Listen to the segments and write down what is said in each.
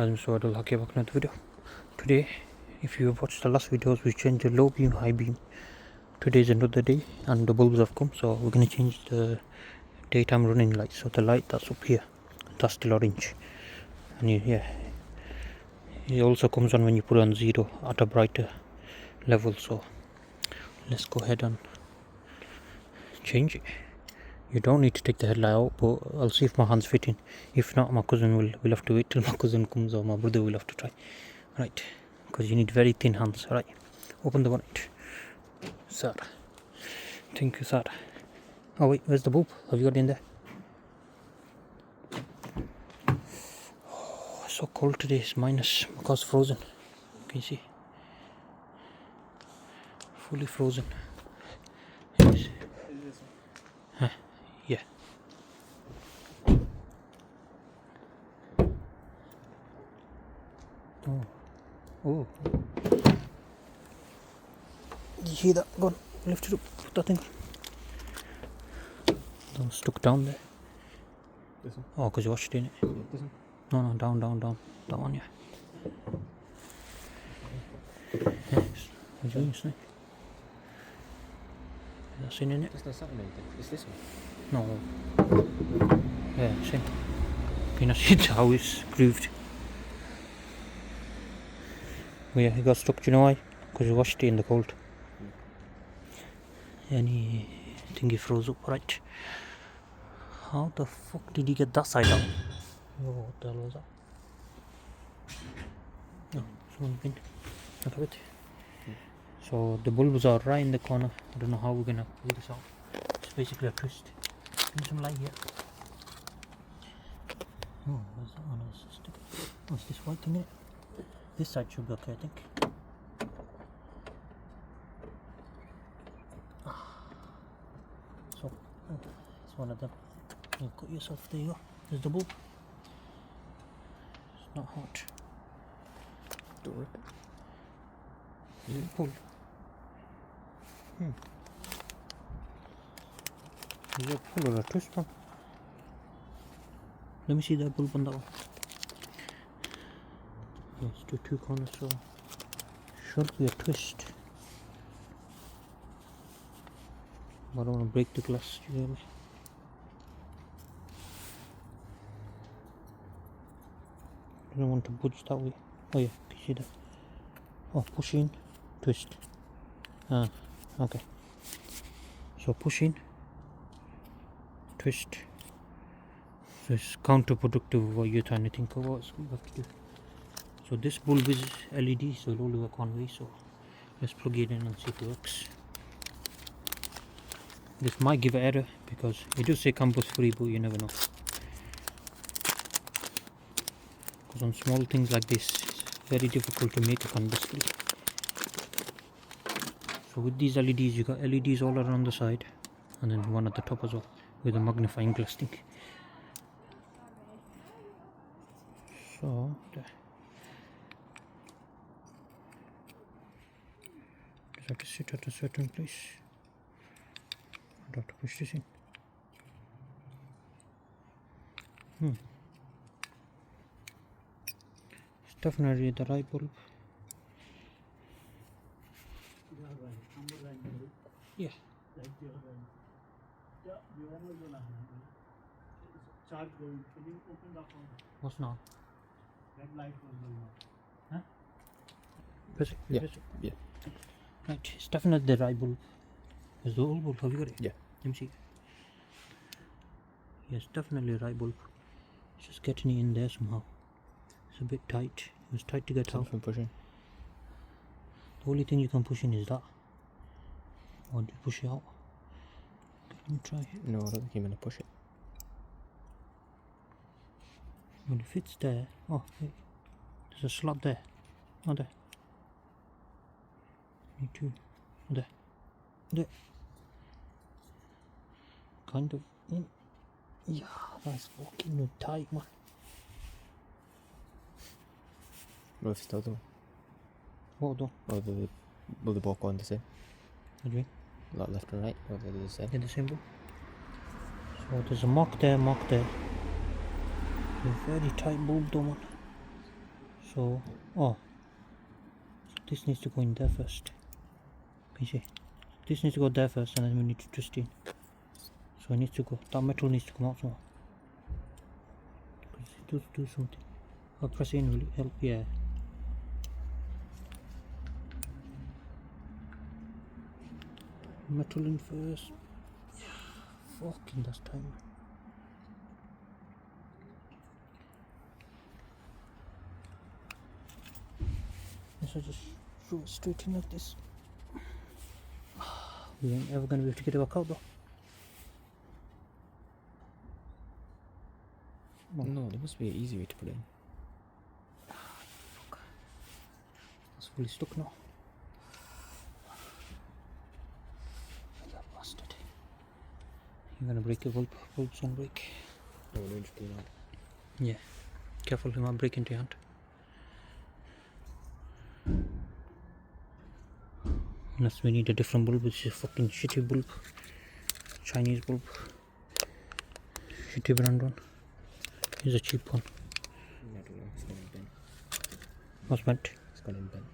Guys, MrWaheedulHaque, welcome to the video. Today, if you have watched the last videos, we changed the low beam, high beam. Today is another day and the bulbs have come, so we're going to change the daytime running light. So the light that's up here, that's still orange. And it also comes on when you put it on 0 at a brighter level. So let's go ahead and change it. You don't need to take the headlight out, but I'll see if my hands fit in. If not, my cousin will have to wait till my cousin comes, or my brother will have to try. Right, because you need very thin hands. Right, open the bonnet. Sir, thank you, sir. Oh wait, where's the bulb? Have you got it in there? Oh, it's so cold today. It's minus because frozen. Can you see? Fully frozen. Huh? Yeah. Oh. Did you hear that? Go on, lift it up. Put that thing on. That was stuck down there. This one? Oh, because you washed it in it. Yeah, this one? No, down. That one, yeah. Yes. What are you doing, Snake? Is that seen in it? There's no something anything. It's this one. No. Yeah, same. Can you see how it's grooved? Well, yeah, it got stuck. Do you know why? Because you washed it in the cold. Anything he froze up, right? How the fuck did he get that side up? Oh, what the hell was that? Oh, someone's been. Look at it. So the bulbs are right in the corner. I don't know how we're gonna pull this out. It's basically a twist. Give me some light here. Oh, where's that one? What's this white thing in it? This side should be okay, I think. So, it's one of them. You cut yourself, there you go. There's the bulb. It's not hot. Don't rip it. Is it pulled? Is it a pull or a twist one? Let me see that bulb on that one. Let's do two corners, so should be a twist. But I don't want to break the glass, you hear me? I don't want to budge that way. Oh yeah, can you see that? Oh, push in, twist. Okay. So push in, twist. So it's counterproductive of what you're trying to think of what you have to do. So this bulb is LED, so it'll only work one way. So let's plug it in and see if it works. This might give an error because it does say campus free, but you never know. Because on small things like this, it's very difficult to make a campus free. So with these LEDs, you got LEDs all around the side, and then one at the top as well with a magnifying glass thing. So there. Just have to sit at a certain place. I'd have to push this in. It's definitely the right bulb. Yeah. What's now? Red light was going on. Huh? Press it. Yeah. Press it. Yeah. Right, it's definitely the right bulb. Is the old bulb? Have you got it? Yeah. Let me see. Yes, definitely the right bulb. It's just getting it in there somehow. It's a bit tight. It was tight to get out. Something pushing. The only thing you can push in is that. Or do you push it out? Let me try. No, I don't think you're going to push it. Well, it fits there. Oh, wait. There's a slot there. Oh, there. Me too. There. There. Kind of in. Yeah, that's fucking tight, man. What if it's the other one? What though? Or will they both go on the same? What do you mean? Like left and right? Or are they the same? They're the same bulb. So there's a mark there, mark there. A very tight bulb though, man. So, oh, this needs to go in there first. Can you see? This needs to go there first, and then we need to twist it. So it needs to go. That metal needs to come out somewhere. It does do something. I'll press it in. Will it help? Yeah. Metal in first. Fucking that's time. Yes, I just throw it straight in like this. We ain't ever gonna be able to get it back out though. No, there must be an easy way to put it in. Fuck. It's fully stuck now. You bastard. You're gonna break your bulb. Bulb's gonna break. No, no, just pull it out. Yeah. Careful, you might break into your hand. Unless we need a different bulb, which is a fucking shitty bulb. Chinese bulb. Shitty brand one. Here's a cheap one. I don't know, it's gonna bend. What's bent? It's gonna bend.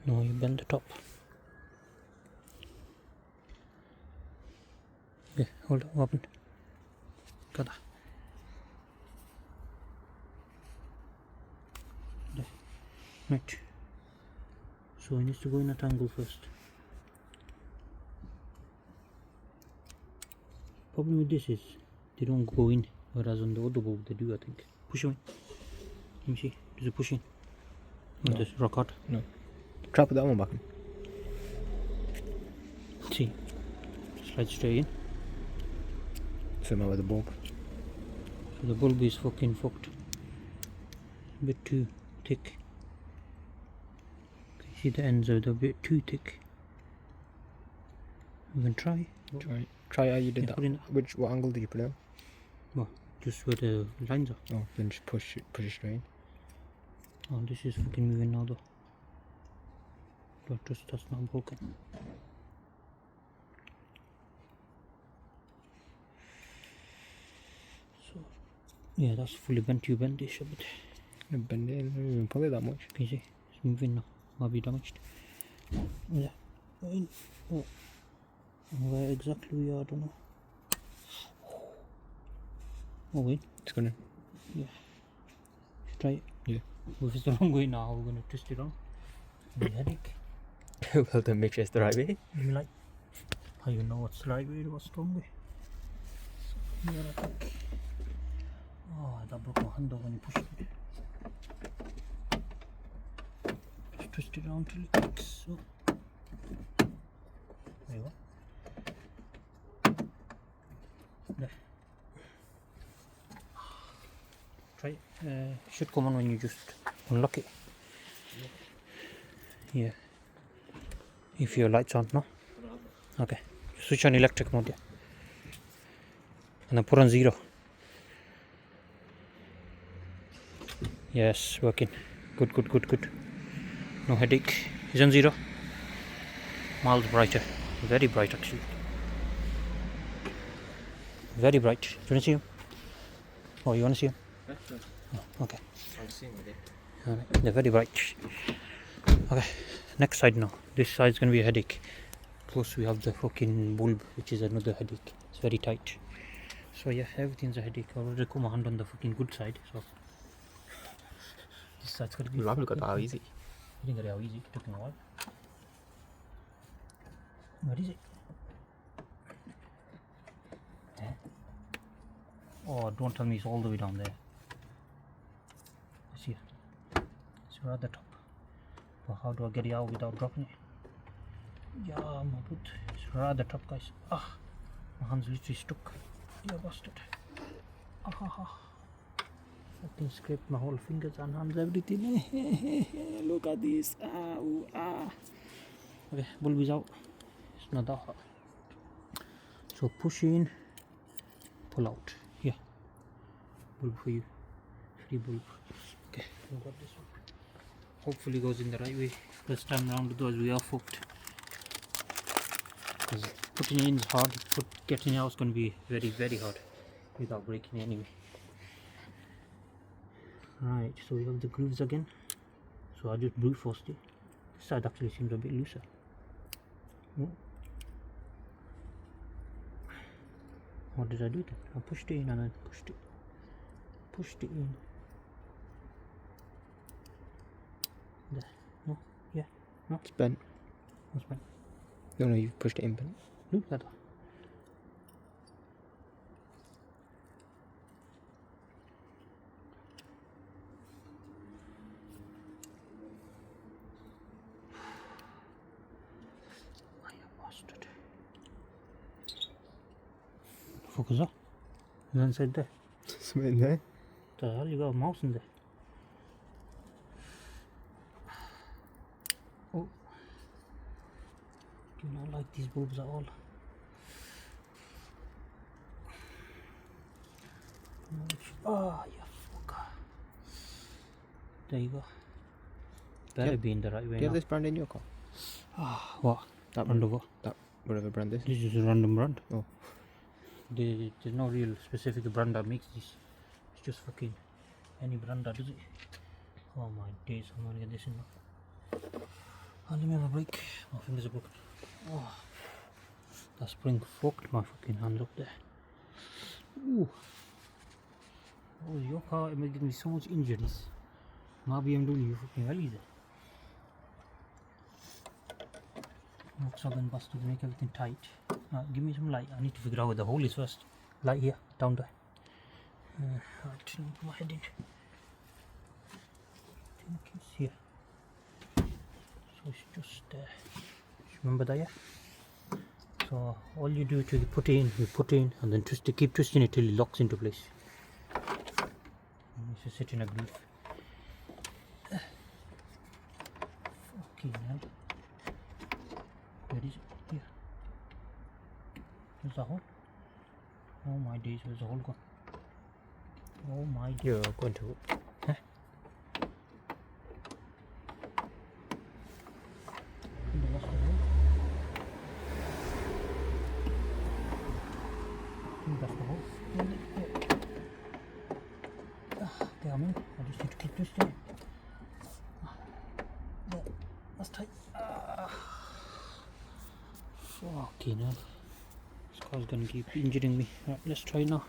No, you bend the top. Okay, hold on, open. Got that. There. Right. So it needs to go in at angle first. Problem with this is they don't go in, whereas on the other bulb they do, I think. Push in. Let me see. Does it push in? No. Just rock hard. No. Try put that one back in. See. Slide straight in. Same with the bulb. So the bulb is fucking fucked. A bit too thick. See the ends are a bit too thick. We can try. Try how you did Yeah, put in that. What angle did you put it on? Well, just where the lines are. Oh, then just push it straight in. Oh, this is fucking moving now though. Don't trust that's not broken. So, yeah, that's fully bent. You bend this a bit. Bend it in, don't even pull it that much. Can you see? It's moving now. Might be damaged. Yeah. Oh. Where exactly we are, I don't know. Oh wait. It's gonna. Yeah. Should try it. Yeah. If it's the wrong way now, we're gonna twist it around. The headache. Well, then make sure it's the right way. Let me like. How you know what's the right way, what's the wrong way? So, here I think. Oh, that broke my hand though when you push it. Just twist it around till it clicks. So. There you go. There. Try it. Should come on when you just unlock it. Yeah. If your lights on, no? Okay. Switch on electric mode, yeah. And then put on 0. Yes, working. Good. No headache. Is on 0. Miles brighter. Very bright actually. Very bright. Do you want to see him? Oh, you want to see him? Oh, okay. I'm seeing it. Alright, they're very bright. Okay, next side now. This side's gonna be a headache. Plus we have the fucking bulb, which is another headache. It's very tight. So yeah, everything's a headache. I'll already put my hand on the fucking good side. So this side's gonna be. You haven't got that how easy. You didn't get it how easy. It took me a while. Where is it? There. Oh, don't tell me it's all the way down there. It's here. It's right at the top. But how do I get it out without dropping it? Yeah, my foot. It's right at the top, guys. Ah, my hand's literally stuck. You bastard. Ah ha ha. Fucking scraped my whole fingers and hands, everything. Look at this. Ah, ooh, ah. Okay, bulb is out. It's not that hard. So push in, pull out. Yeah. Bulb for you. Free bulb. Okay, we got this one. Hopefully goes in the right way this time round, otherwise we are fucked. Because putting it in is hard, getting it out is going to be very hard without breaking it anyway. Right, so we have the grooves again. So I just brute forced it. This side actually seems a bit looser. Oh. What did I do then? I pushed it in and then pushed it in. There. No, yeah, no. It's bent. What's bent? No, no, you've pushed it in bent. Look at that. Focus up. It's inside there. Something in there. What the hell? You got a mouse in there. Oh. Do not like these bulbs at all. Oh, you fucker. There you go. Better be in the right way. Do you have this brand in your car? Ah, what? That Brand brand. of what? That whatever brand this. This is a random brand. Oh. There's no real specific brand that makes this. It's just fucking any brand that does it. Oh my days, I'm gonna get this in now. Oh, let me have a break. My fingers are broken. Oh, that spring fucked my fucking hands up there. Ooh. Oh, your car is making me so much injuries. My BMW fucking well easy. Volkswagen bus to make everything tight. Give me some light. I need to figure out where the hole is first. Light here, down there. Right, put my head in. I think it's here. So it's just there. Remember that, yeah? So all you do to put it in, you put it in and then twist it, keep twisting it till it locks into place. And it's sit in a groove. Fucking hell. Where is it? Here. There's the hole. Oh my days, where's the hole gone? Oh my days. You're going to. Huh? That's the hole. That's the hole. Okay, I'm in. I just need to keep twisting it. There. That's tight. Fucking hell. This car's gonna keep injuring me. Right, let's try now.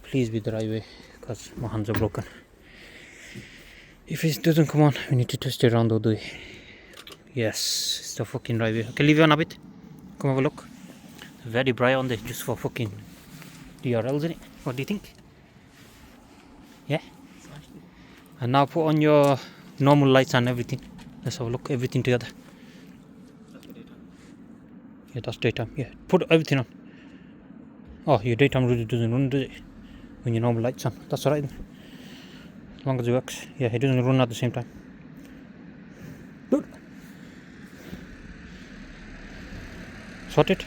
Please be the right way, because my hands are broken. If it doesn't come on, we need to twist it around the other way. Yes, it's the fucking right way. Okay, leave you on a bit. Come have a look. Very bright on there, just for fucking DRLs, isn't it? What do you think? Yeah? And now put on your normal lights and everything. Let's have a look, everything together. Yeah, that's daytime. Yeah, put everything on. Oh, your daytime really doesn't run, does it? When your normal lights on. That's alright then. As long as it works. Yeah, it doesn't run at the same time. Good. Sorted.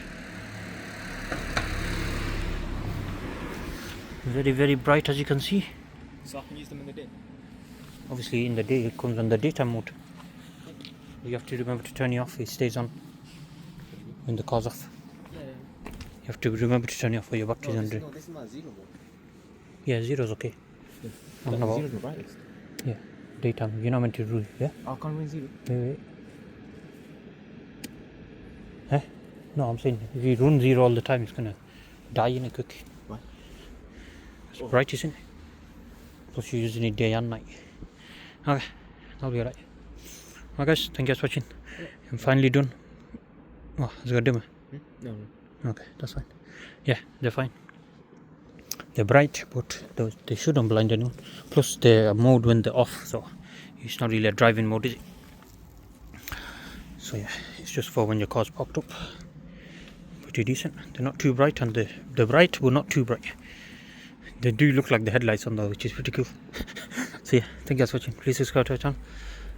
Very, very bright, as you can see. So I can use them in the day? Obviously in the day it comes on the daytime mode. You have to remember to turn it off. It stays on when the car's off. Yeah. You have to remember to turn it off for your batteries on. No, this is my zero mode. Yeah, zero's okay. Yeah. I'm about, Zero's the brightest. yeah, daytime. You're not meant to do, yeah? I can't run zero. Wait. Eh? No, I'm saying if you run zero all the time, it's gonna die in a quick. Why? It's bright, isn't it? Plus you're using it day and night. Okay, that'll be alright. Well guys, thank you guys for watching. I'm finally done. Oh, is it got dimmer? No. Okay, that's fine. Yeah, they're fine. They're bright, but they shouldn't blind anyone. Plus the mode when they're off, so it's not really a driving mode, is it? So yeah, it's just for when your car's parked up. Pretty decent. They're not too bright, and they're bright but not too bright. They do look like the headlights on though, which is pretty cool. So yeah, thank you guys for watching. Please subscribe to our channel.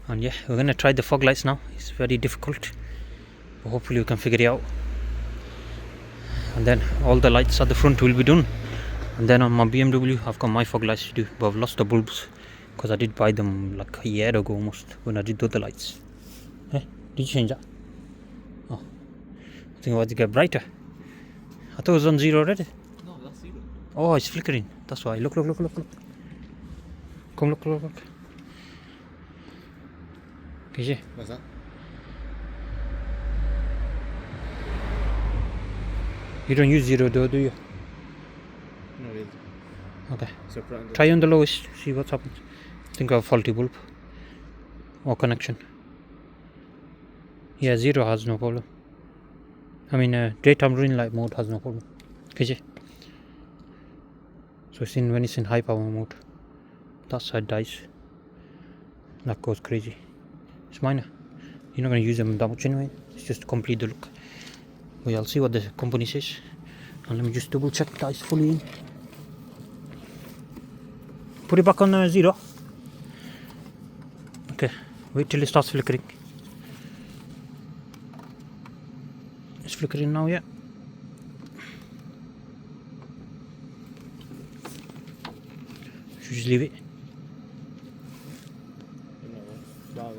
And yeah, we're gonna try the fog lights now. It's very difficult, but hopefully we can figure it out. And then all the lights at the front will be done. And then on my BMW, I've got my fog lights to do, but I've lost the bulbs because I did buy them like a year ago almost when I did the other lights. Eh? Did you change that? Oh, I think I want to get brighter. I thought it was on zero already. No, that's zero. Oh, it's flickering. That's why. Look. Come look. Okay. What's that? You don't use zero though, do you? No, really. Okay. So put it on the Try on the lowest, see what's happened. Think of faulty bulb or connection. Yeah, zero has no problem. I mean, daytime running light mode has no problem. Okay. So when it's in high power mode, that side dies. That goes crazy. It's minor. You're not going to use them that much anyway. It's just to complete the look. But I'll see what the company says. And let me just double check that it's fully in. Put it back on zero. Okay, wait till it starts flickering. It's flickering now, yeah. Should just leave it. Wow,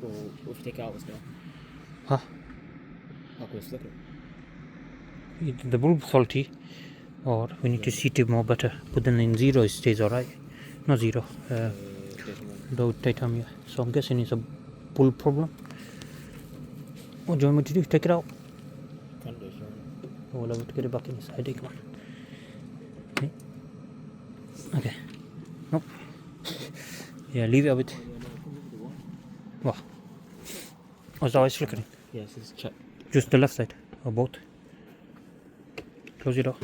we'll take it out as well. Huh? How could it flicker? Either the bulb faulty, or we need to see it more better. But then in zero it stays alright. Not zero. Low daytime, yeah. So I'm guessing it's a bulb problem. What do you want me to do? Take it out? Can do, sure. Oh, we'll have to get it back inside. Come on. Okay. Nope. Yeah, leave it a bit. What? What's the eyes flickering? Yes, it's check. Just the left side, or both? Close your door.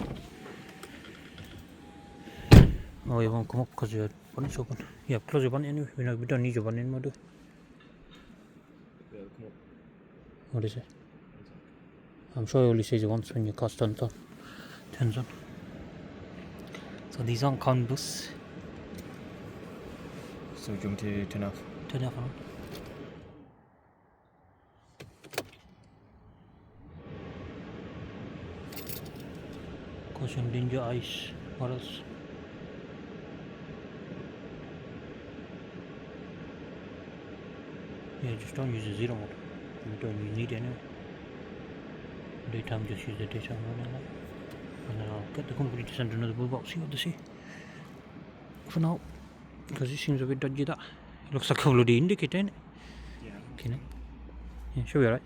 Oh, it won't come up because your bonnet's open. Yeah, close your bonnet anyway. We don't need your bonnet anymore, do we? Yeah, come up. What is it? I'm sure it only says it once when your car turns on. So these aren't canvas. So do you want me to turn off? Turn it off on. Caution, danger, ice. What else? Yeah, just don't use the zero mode. You don't need it anyway. Daytime, just use the daytime running light. And then I'll get the company to send another bulb out, see what they say. For now, because it seems a bit dodgy that. It looks like a bloody indicator, innit? Yeah. Okay, yeah, should be alright.